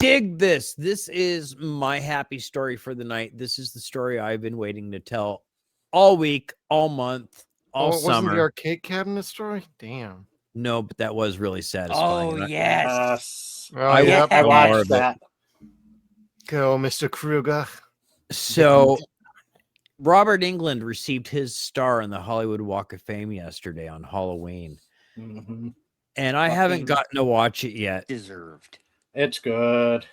dig this. This is my happy story for the night. This is the story I've been waiting to tell all week, all month, all it wasn't the summer. arcade cabinet story? Damn. No, but that was really satisfying. Oh, yes. Oh, I yeah. I more watched of it. that. Go, Mr. Kruger. So Robert Englund received his star on the Hollywood Walk of Fame yesterday on Halloween. Mm-hmm. And I haven't gotten to watch it yet. Deserved. It's good.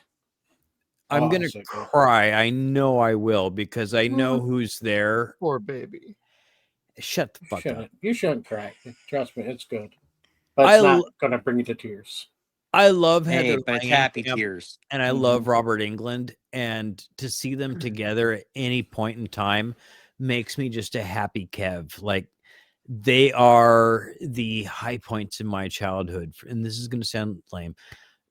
I'm going to so good. cry. I know I will because I know who's there. Poor baby. Shut the fuck up. You shouldn't cry. Trust me, it's good. But it's not going to bring you to tears. I love Hey, Heather but it's Langenkamp, happy tears. and I love Robert Englund, and to see them together at any point in time makes me just a happy Kev. Like, they are the high points in my childhood, and this is going to sound lame.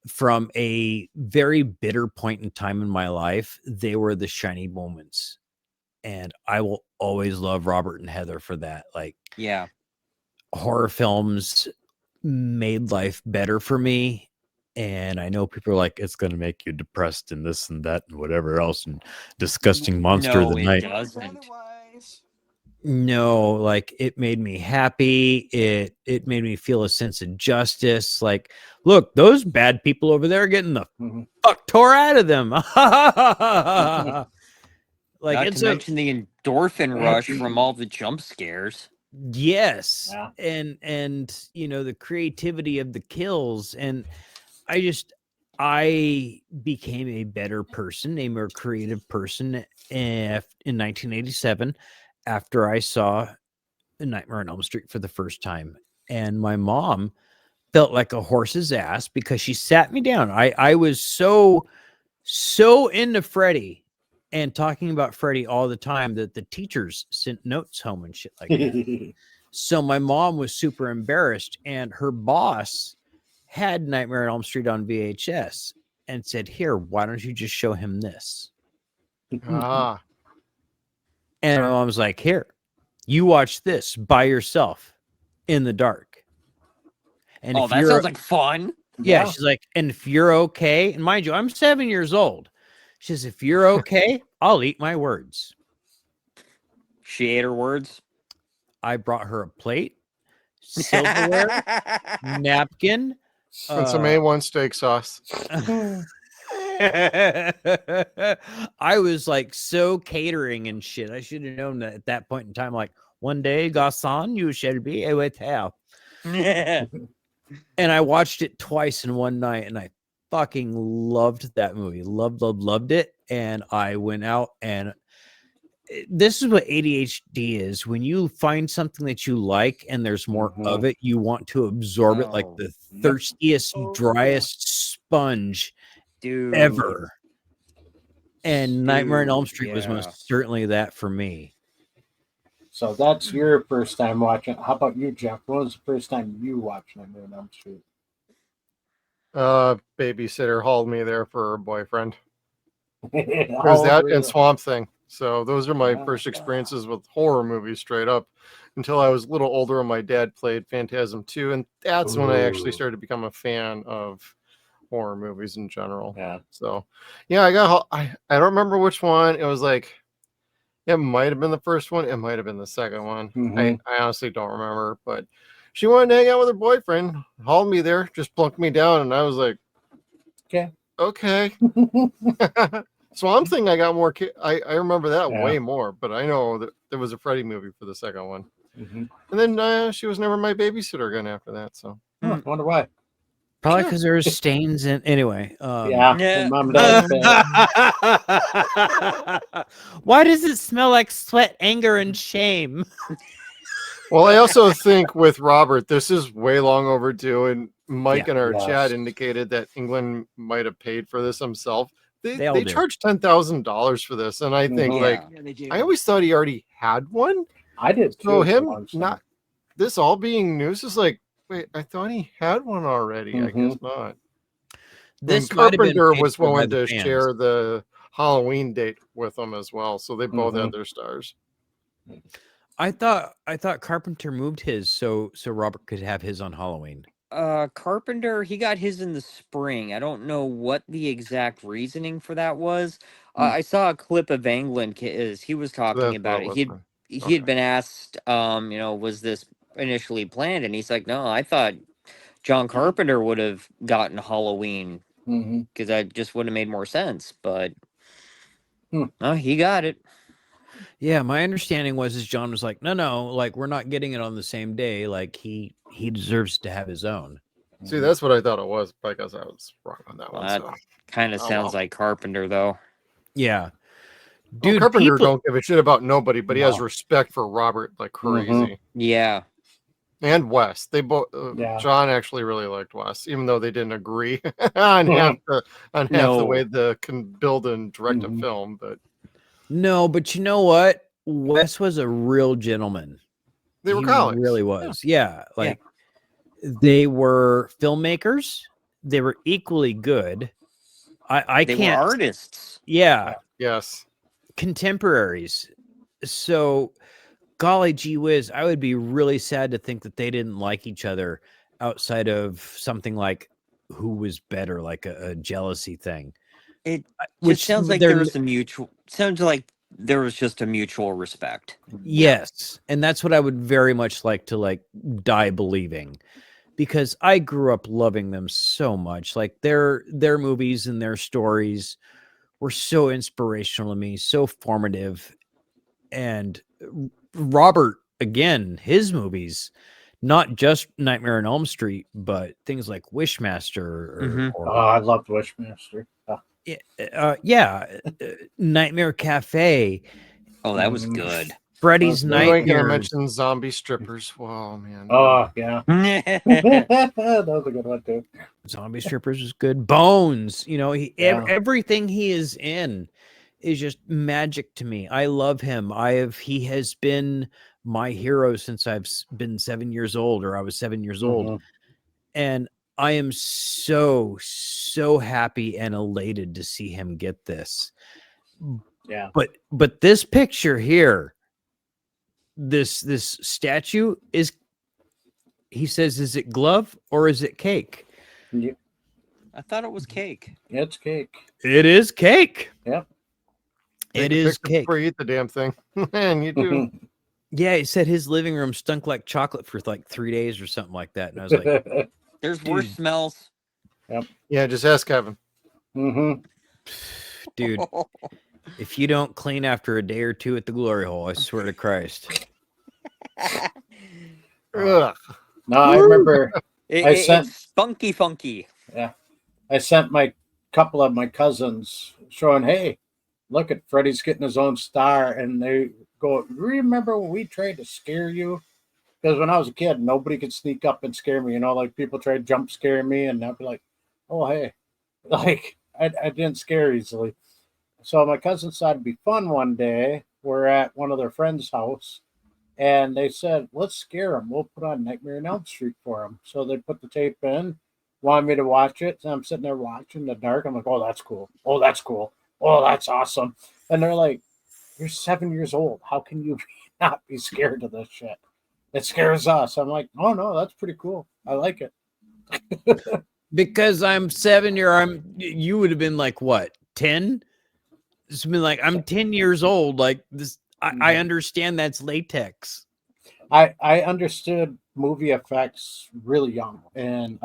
From a very bitter point in time in my life, they were the shiny moments, and I will always love Robert and Heather for that. Like, Yeah. horror films made life better for me. And I know people are like, it's going to make you depressed and this and that and whatever else and disgusting monster of the night. No, it doesn't. No, like, it made me happy. It made me feel a sense of justice. Like, look, those bad people over there are getting the fuck tore out of them. Like, Not it's to mention the endorphin rush from all the jump scares. Yes. Yeah. And you know, the creativity of the kills, and I became a better person, a more creative person in 1987 after I saw A Nightmare on Elm Street for the first time. And my mom felt like a horse's ass because she sat me down. I was so into Freddy and talking about Freddy all the time that the teachers sent notes home and shit like that. So my mom was super embarrassed, and her boss had Nightmare on Elm Street on VHS and said, "Here, why don't you just show him this?" Ah. And my mom was like, "Here, you watch this by yourself in the dark." And Oh, that sounds like fun. Yeah, she's like, and if you're okay, and mind you, I'm 7 years old. She says, if you're okay, I'll eat my words. She ate her words. I brought her a plate, silverware, napkin, And some A1 steak sauce. I was like so catering and shit. I should have known that at that point in time. Like, one day, garçon, you shall be a waiter. And I watched it twice in one night, and I fucking loved that movie. Loved it. And I went out, and this is what ADHD is. When you find something that you like and there's more of it, you want to absorb it like the thirstiest, driest sponge ever. And Nightmare on Elm Street was most certainly that for me. So that's your first time watching. How about you, Jeff? When was the first time you watched Nightmare on Elm Street? Babysitter hauled me there for her boyfriend. How There's old that were and you? Swamp Thing. So those are my first experiences with horror movies straight up until I was a little older and my dad played Phantasm 2. And that's when I actually started to become a fan of horror movies in general. Yeah. So, yeah, I don't remember which one. It was like, it might have been the first one. It might have been the second one. I honestly don't remember. But she wanted to hang out with her boyfriend, hauled me there, just plunked me down. And I was like, okay. Swamp Thing, I got more. I remember that way more, but I know that there was a Freddy movie for the second one. And then she was never my babysitter again after that. So, I wonder why. Probably because there was stains in. Anyway. Yeah. Mom and Dad. Why does it smell like sweat, anger, and shame? well, I also think with Robert, this is way long overdue. And Mike in our chat indicated that Englund might have paid for this himself. They charged $10,000 for this, and I think I always thought he already had one. I did too. So him not this all being news is like, wait, I thought he had one already. I guess not. This Carpenter was willing to share the Halloween date with them as well, so they both had their stars. I thought Carpenter moved his so Robert could have his on Halloween. Carpenter, he got his in the spring. I don't know what the exact reasoning for that was. I saw a clip of Englund as he was So talking that's what about it it. was. He Okay. had been asked, was this initially planned? And he's like, no, I thought John Carpenter would have gotten Halloween because that just would have made more sense. But he got it. Yeah, my understanding was is John was like, no, like we're not getting it on the same day. Like he deserves to have his own. See, that's what I thought it was, but I guess I was wrong on that Well, one. that So kind of sounds like Carpenter, though. Yeah, well, dude, Carpenter people. don't give a shit about nobody, but he has No. respect for Robert like crazy. Yeah. And Wes. They both. Yeah. John actually really liked Wes, even though they didn't agree on half the way the can build and direct a film. But No, but you know what? Wes was a real gentleman. they were He colleagues. really was. Yeah, like they were filmmakers. They were equally good. They can't. were artists. Yeah, Yes. contemporaries. So, golly gee whiz, I would be really sad to think that they didn't like each other outside of something like who was better, like a jealousy thing. It Which just sounds like they're- there was a mutual. Sounds like there was just a mutual respect. Yes, and that's what I would very much like to die believing, because I grew up loving them so much. Like their movies and their stories were so inspirational to me, so formative. And Robert, again, his movies, not just Nightmare on Elm Street, but things like Wishmaster or I loved Wishmaster. Nightmare Cafe. Oh, that was good. Freddy's You ain't gonna Nightmares. mention zombie strippers. Wow, man. Oh, yeah. That was a good one, too. Zombie Strippers is good. Bones, Yeah. everything he is in is just magic to me. I love him. He has been my hero since I've been 7 years old, or I was 7 years old. And I am so happy and elated to see him get this. Yeah. But this picture here, this statue is, he says, is it glove or is it cake? Yeah. I thought it was cake. It's cake. It is cake. Yep. It is cake. Before you eat the damn thing. Man, you do. Yeah, he said his living room stunk like chocolate for like 3 days or something like that. And I was like, There's worse smells. Yeah, just ask Kevin. dude, if you don't clean after a day or two at the glory hole, I swear to Christ. Ugh. No, I remember It's funky. Yeah. I sent my couple of my cousins showing, hey, look at Freddy's getting his own star. And they go, remember when we tried to scare you? Because when I was a kid, nobody could sneak up and scare me. Like people tried jump scaring me, and I'd be like, oh, hey. Like, I didn't scare easily. So my cousins thought it'd be fun one day. We're at one of their friends' house, and they said, let's scare them. We'll put on Nightmare on Elm Street for them. So they put the tape in, wanted me to watch it. So I'm sitting there watching in the dark. I'm like, oh, that's cool. Oh, that's cool. Oh, that's awesome. And they're like, you're 7 years old. How can you not be scared of this shit? It scares us. I'm like, oh, no, that's pretty cool. I like it. Because I'm 7 you would have been like, what, 10? It's been like, I'm 10 years old. Like this, I understand that's latex. I understood movie effects really young, and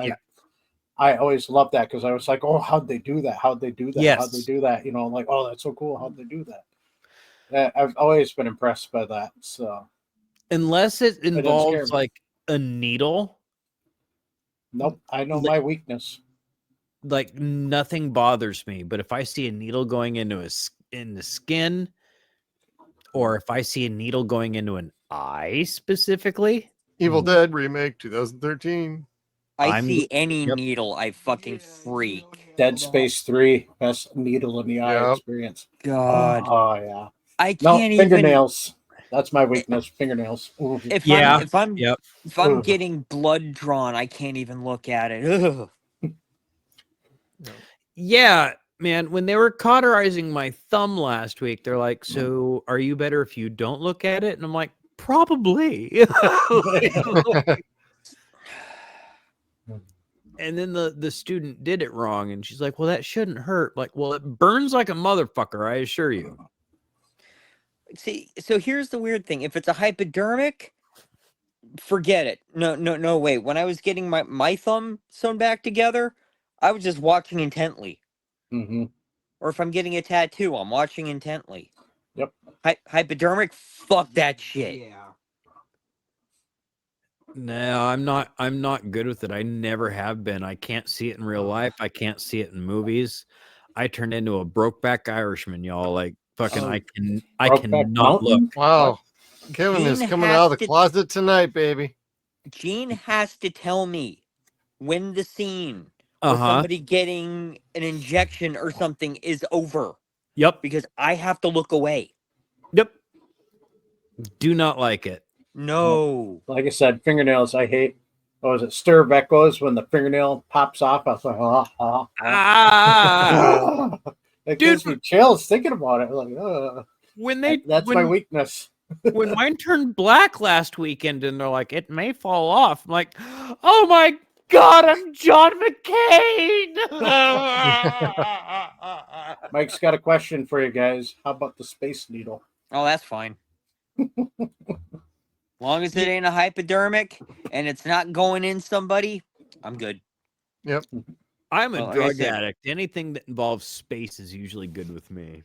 I always loved that because I was like, oh, how'd they do that? How'd they do that? Yes. How'd they do that? I'm like, oh, that's so cool. How'd they do that? I've always been impressed by that. So Unless it involves me. like a needle. Nope, I know my weakness. Like nothing bothers me, but if I see a needle going in the skin, or if I see a needle going into an eye specifically, Evil Dead remake 2013. I see any needle, I fucking freak. Dead Space 3, best needle in the eye experience. God. Oh yeah. I can't fingernails. That's my weakness. Fingernails. Ooh. If I'm getting blood drawn, I can't even look at it. Ugh. Yeah, man. When they were cauterizing my thumb last week, they're like, "So, are you better if you don't look at it?" And I'm like, "Probably." And then the student did it wrong, and she's like, "Well, that shouldn't hurt." Like, well, it burns like a motherfucker, I assure you. See, so here's the weird thing. If it's a hypodermic, forget it. No, wait. When I was getting my thumb sewn back together, I was just watching intently. Or if I'm getting a tattoo, I'm watching intently. Yep. Hypodermic, fuck that shit. Yeah. No, I'm not good with it. I never have been. I can't see it in real life. I can't see it in movies. I turned into a brokeback Irishman, y'all. Like fucking I Brokeback cannot look. Mountain? Wow. Kevin is Gene coming has out of the to- closet tonight, baby. Gene has to tell me when the scene or Uh-huh. somebody getting an injection or something is over, Yep. because I have to look away. Yep. Do not like it. No. Like I said, fingernails I hate. What was it? Stir of Echoes, when the fingernail pops off. I was like, Ah! It Dude. gives me chills thinking about it. Like, that's my weakness. When mine turned black last weekend and they're like, it may fall off. I'm like, oh my God, I'm John McCain. Mike's got a question for you guys. How about the Space Needle? Oh, that's fine. Long as it ain't a hypodermic and it's not going in somebody, I'm good. Yep. I'm a Well, like I drug said- addict. Anything that involves space is usually good with me.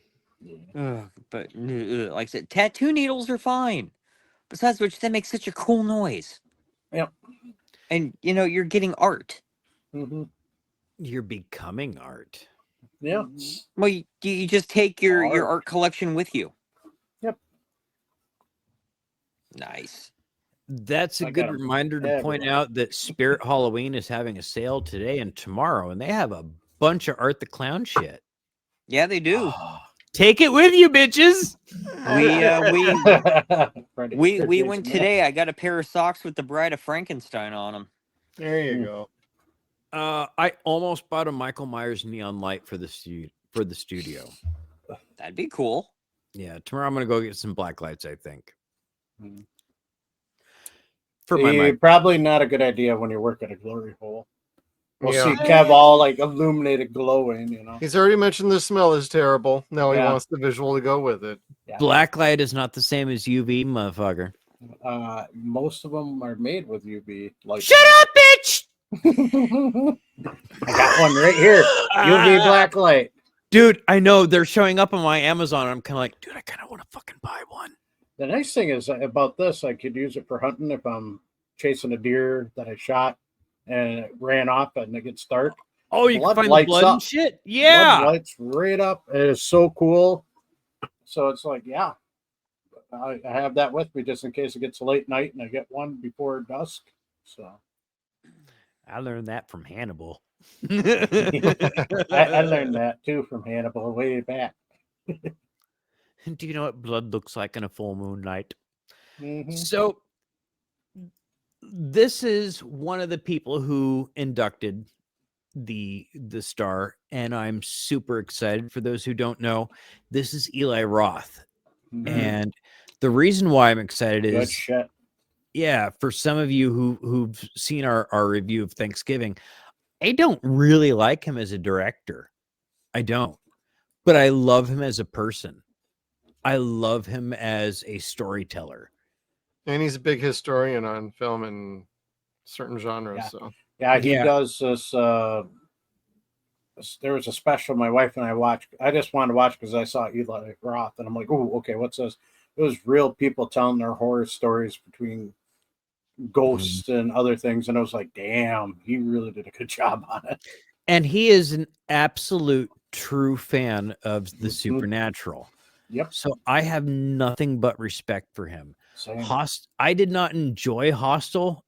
But like I said, tattoo needles are fine. Besides which, they make such a cool noise. Yep. And you're getting art. You're becoming art. Yeah. Well, you just take your Art. art collection with you. Yep. Nice. That's a I good got 'em reminder to point everywhere. out that Spirit Halloween is having a sale today and tomorrow, and they have a bunch of Art the Clown shit. Yeah, they do. Take it with you, bitches. We went today. I got a pair of socks with the Bride of Frankenstein on them. There you go. I almost bought a Michael Myers neon light for the studio. That'd be cool. Yeah, tomorrow I'm gonna go get some black lights, I think. Mhm. For my mic. Probably not a good idea when you work at a glory hole. We'll Yeah. see Kev all like illuminated, glowing. He's already mentioned the smell is terrible. Now he Yeah. wants the visual to go with it. Black light is not the same as UV, motherfucker. Most of them are made with UV. Like, Shut up, bitch! I got one right here. UV black light. Dude, I know they're showing up on my Amazon. I'm kind of like, dude, I kind of want to fucking buy one. The nice thing is about this, I could use it for hunting if I'm chasing a deer that I shot and it ran off and it gets dark. Oh, you Blood can find the lights blood and up. shit? Yeah. Blood lights right up. It is so cool. So it's like, yeah, I have that with me just in case it gets late night and I get one before dusk. So I learned that from Hannibal. I learned that too from Hannibal way back. Do you know what blood looks like on a full moon night? Mhm. So this is one of the people who inducted the star, and I'm super excited. For those who don't know, this is Eli Roth. Mhm. And the reason why I'm excited Good is, shit. yeah, for some of you who've seen our review of Thanksgiving, I don't really like him as a director. I don't. But I love him as a person. I love him as a storyteller. And he's a big historian on film and certain genres. Yeah. So Yeah, he Yeah. does this. There was a special my wife and I watched. I just wanted to watch because I saw Eli Roth, and I'm like, oh, okay, what's this? It was real people telling their horror stories between ghosts and other things, and I was like, damn, he really did a good job on it. And he is an absolute true fan of the Mhm. supernatural. Yep. So I have nothing but respect for him. Same. I did not enjoy Hostel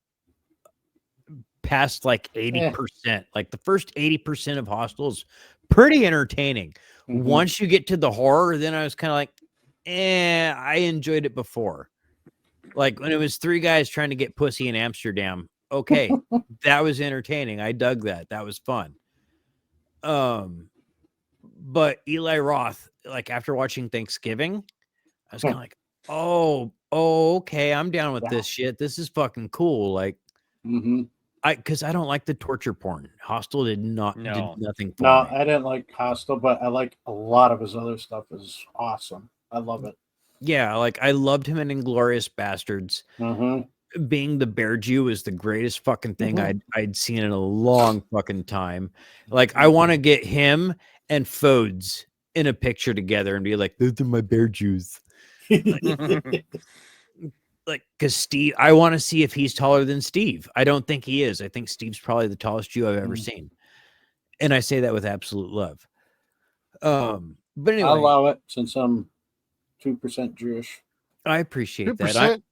past like 80%. Like the first 80% of Hostel is pretty entertaining. Mhm. Once you get to the horror, then I was kind of like, I enjoyed it before. Like when it was three guys trying to get pussy in Amsterdam. Okay, that was entertaining. I dug that. That was fun. But Eli Roth, like after watching Thanksgiving, I was kind of like, oh, okay, I'm down with Yeah. this shit. This is fucking cool. Like, Mhm. Because I don't like the torture porn. Hostel did nothing for No, me. I didn't like Hostel, but I like a lot of his other stuff. Is awesome. I love it. Yeah, like I loved him in Inglorious Bastards. Mm-hmm. Being the Bear Jew is the greatest fucking thing I'd seen in a long fucking time. Like I want to get him and Fodes in a picture together and be like, those are my Bear Jews. Like, because Steve, I want to see if he's taller than Steve. I don't think he is. I think Steve's probably the tallest Jew I've ever seen, and I say that with absolute love. But anyway, I allow it since I'm 2% Jewish. I appreciate 2%? that.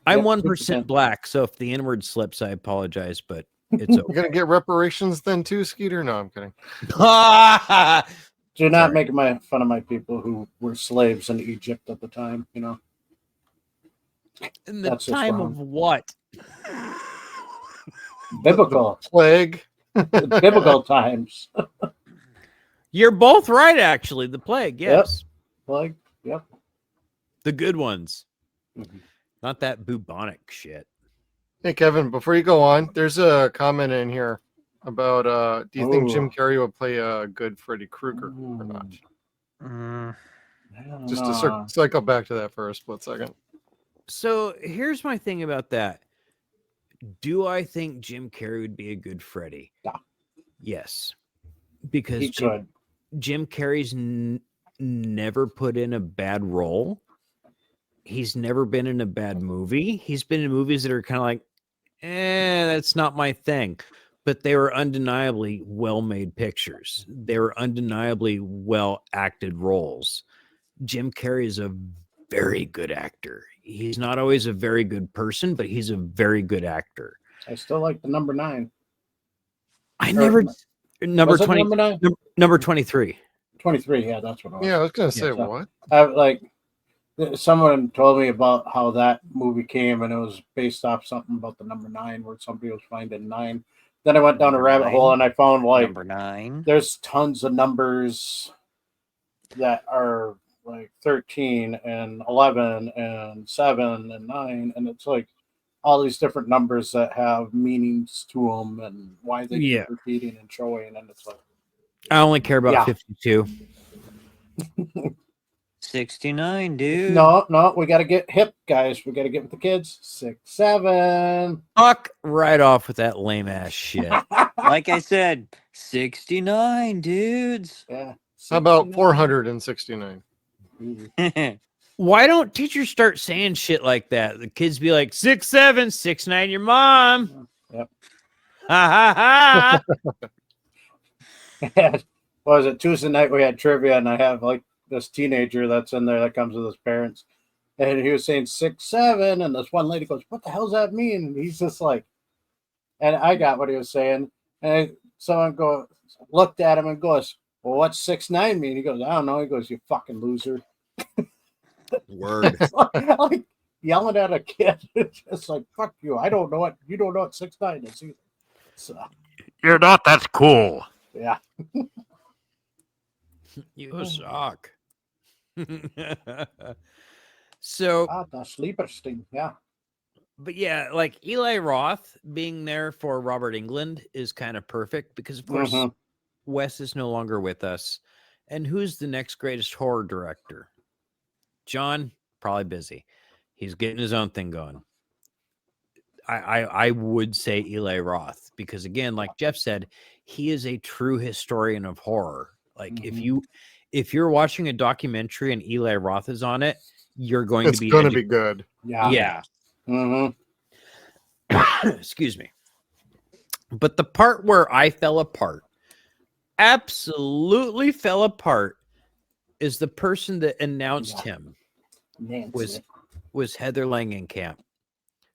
I'm Yep, 1% 2%. black, so if the N-word slips, I apologize, but it's okay. You're gonna get reparations then too, Skeeter? No, I'm kidding. Do not make fun of my people who were slaves in Egypt at the time. You know. In the That's just time wrong. of what? Biblical. The plague. Biblical times. You're both right, actually. The plague, yes. Like, yep. The good ones. Mhm. Not that bubonic shit. Hey Kevin, before you go on, there's a comment in here about do you think Jim Carrey would play a good Freddy Krueger or not? Just to cycle back to that for a split second. So here's my thing about that. Do I think Jim Carrey would be a good Freddy? Yeah. Yes. Because he could. Jim Carrey's never put in a bad role. He's never been in a bad movie. He's been in movies that are kind of like, that's not my thing. But they were undeniably well-made pictures. They were undeniably well-acted roles. Jim Carrey is a very good actor. He's not always a very good person, but he's a very good actor. I still like the number 9. Number 20, number 9? number 23. 23, yeah, that's what it was. Yeah, I was gonna say what? Someone told me about how that movie came, and it was based off something about the number 9, where somebody was finding 9. Then I went down a rabbit hole, and I found like number 9. There's tons of numbers that are like 13 and 11 and 7 and 9, and it's like all these different numbers that have meanings to them and why they keep repeating and showing, and it's like I only care about 52. 69, dude. No, we got to get hip, guys. We got to get with the kids. 6, 7. Fuck right off with that lame ass shit. Like I said, 69, dudes. Yeah. 69. How about 469? Why don't teachers start saying shit like that? The kids be like 6, 7, 6, 9, your mom. Yep. Ha ha ha. What was it? Tuesday night we had trivia, and I have like this teenager that's in there that comes with his parents, and he was saying 6, 7, and this one lady goes, "What the hell does that mean?" And he's just like, and I got what he was saying, and someone looked at him and goes, "Well, what's 6, 9 mean?" He goes, "I don't know." He goes, "You fucking loser." Word. Like yelling at a kid. It's just like, fuck you. I don't know what you don't know what 6, 9 is either. So you're not that cool. Yeah. You suck. So the sleeper sting, yeah. But yeah, like Eli Roth being there for Robert Englund is kind of perfect because of course Wes is no longer with us. And who's the next greatest horror director? John, probably busy. He's getting his own thing going. I would say Eli Roth because again, like Jeff said, he is a true historian of horror. Like if you're watching a documentary and Eli Roth is on it, you're going to be good. Yeah. Excuse me. But the part where I fell apart, absolutely fell apart, is the person that announced him was Heather Langenkamp.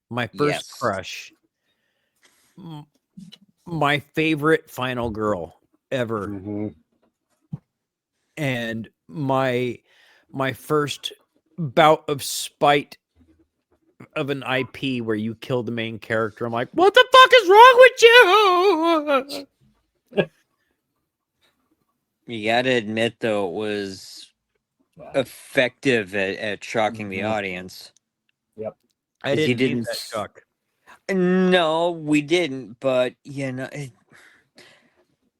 My first crush. My favorite final girl ever. And my first bout of spite of an IP where you kill the main character. I'm like, what the fuck is wrong with you? You gotta admit, though, it was effective at shocking the audience. Yep. I didn't need that shock. No, we didn't. But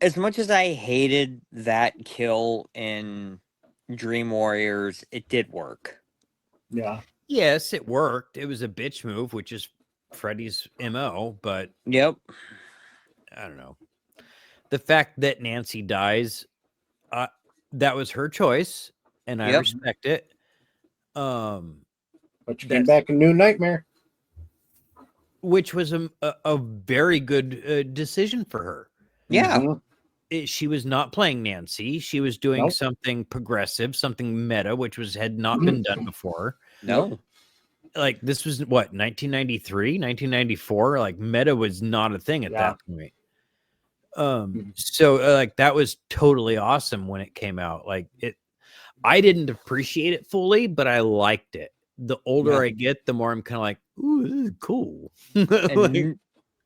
as much as I hated that kill in Dream Warriors, it did work. Yeah. Yes, it worked. It was a bitch move, which is Freddy's MO, but Yep. I don't know. The fact that Nancy dies, that was her choice, and I respect it. But you came back in New Nightmare, which was a very good decision for her. Yeah. She was not playing Nancy. She was doing something progressive, something meta, which had not been done before. No. Like this was what, 1993, 1994. Like meta was not a thing at that point. So like that was totally awesome when it came out. Like I didn't appreciate it fully, but I liked it. The older I get, the more I'm kind of like, ooh, this is cool. And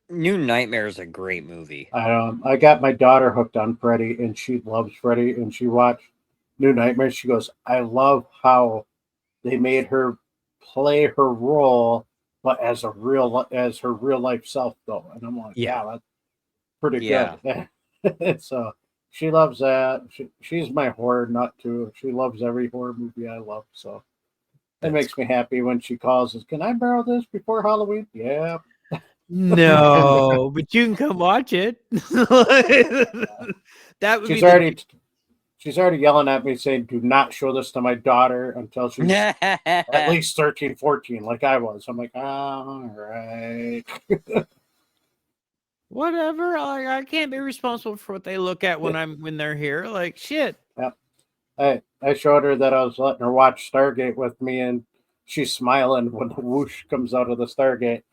New Nightmare is a great movie. I got my daughter hooked on Freddy, and she loves Freddy, and she watched New Nightmare. She goes, I love how they made her play her role, but as her real life self, though. And I'm like, yeah, that's pretty good. So she loves that. She's my horror nut too. She loves every horror movie I love. So it makes me happy when she calls us. Can I borrow this before Halloween? Yeah. No, but you can come watch it. That would she's already yelling at me saying, do not show this to my daughter until she's at least 13, 14, like I was. I'm like, all right. Whatever. I can't be responsible for what they look at when they're here. Like shit. Yeah. I showed her that I was letting her watch Stargate with me, and she's smiling when the whoosh comes out of the Stargate.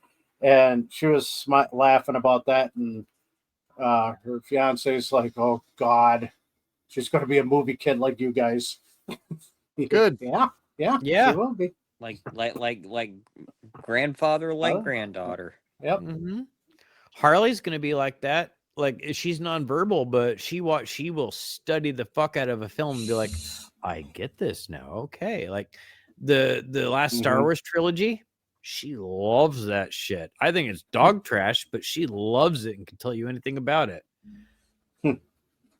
And she was laughing about that, and her fiance's like, "Oh God, she's going to be a movie kid like you guys." Good. Yeah. She will be like grandfather, like granddaughter. Yep. Mm-hmm. Harley's going to be like that. Like she's nonverbal, but she will study the fuck out of a film and be like, "I get this now." Okay, like the last Star Wars trilogy. She loves that shit. I think it's dog trash, but she loves it and can tell you anything about it.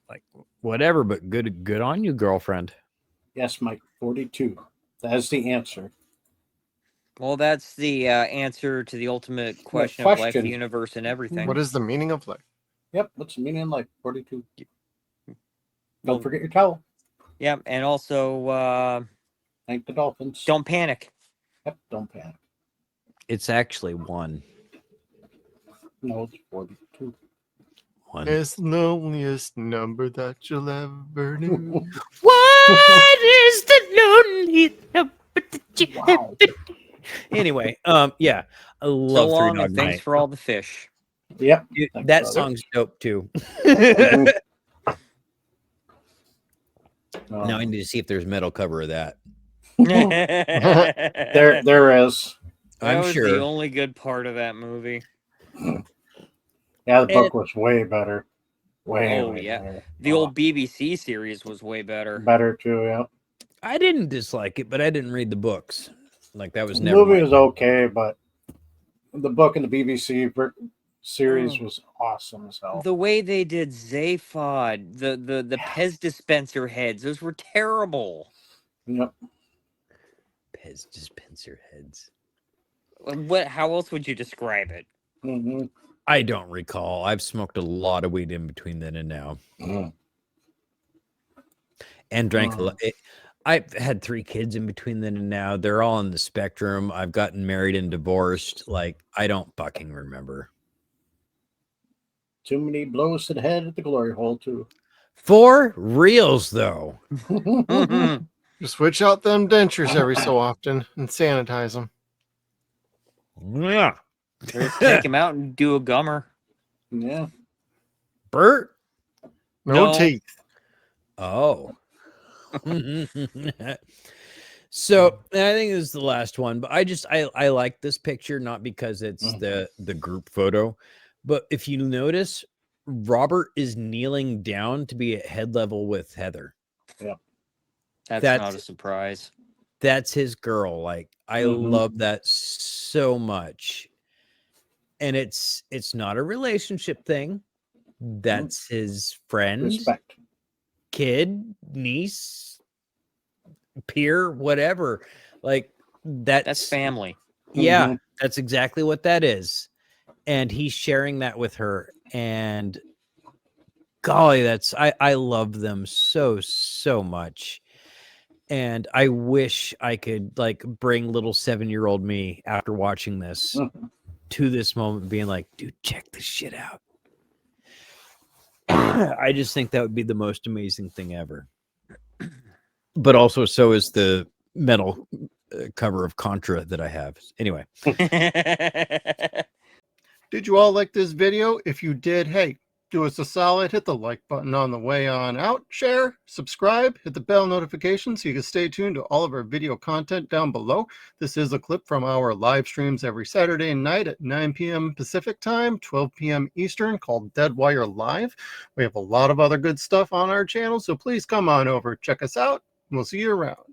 Like whatever, but good on you, girlfriend. Yes, Mike, 42. That's the answer. Well, that's the answer to the ultimate question of life, the universe, and everything. What is the meaning of life? Yep, what's the meaning of life? 42. Don't forget your towel. Yep, and also thank the dolphins. Don't panic. Yep, don't panic. It's actually 1. No, it's 42. 1. It's the loneliest number that you'll ever know. What is the loneliest number that you ever... Anyway, yeah, I love so long, Three Dog and thanks Night. for all the fish. Yep, that song's dope too. Now I need to see if there's metal cover of that. there is. That I'm sure. The only good part of that movie. Yeah, the book was way better. Way better. The old BBC series was way better. Better too, yeah. I didn't dislike it, but I didn't read the books. Like that was the never. The movie was okay, but the book and the BBC series was awesome as hell. The way they did Zaphod, the Pez dispenser heads, those were terrible. Yep. Pez dispenser heads. How else would you describe it? Mm-hmm. I don't recall. I've smoked a lot of weed in between then and now. And drank a lot. I've had 3 kids in between then and now. They're all on the spectrum. I've gotten married and divorced. Like, I don't fucking remember. Too many blows to the head at the glory hole, too. For reals, though. Just switch out them dentures every so often and sanitize them. Yeah. Take him out and do a gummer. Yeah. Bert? No teeth. Oh. So I think this is the last one, but I like this picture, not because it's the group photo, but if you notice, Robert is kneeling down to be at head level with Heather. Yeah. That's not a surprise. That's his girl. Like, I love that so much. and it's not a relationship thing. That's his friend, Respect. kid, niece, peer, whatever. Like That's family. Yeah, that's exactly what that is. And he's sharing that with her, and golly, I love them so much. And I wish I could like bring little 7-year-old me after watching this to this moment, being like, dude, check this shit out. I just think that would be the most amazing thing ever. But also, so is the metal cover of Contra that I have. Anyway. Did you all like this video? If you did, hey, do us a solid, hit the like button on the way on out, share, subscribe, hit the bell notification so you can stay tuned to all of our video content down below. This is a clip from our live streams every Saturday night at 9 p.m. Pacific time, 12 p.m. Eastern, called Deadwire Live. We have a lot of other good stuff on our channel, so please come on over, check us out, and we'll see you around.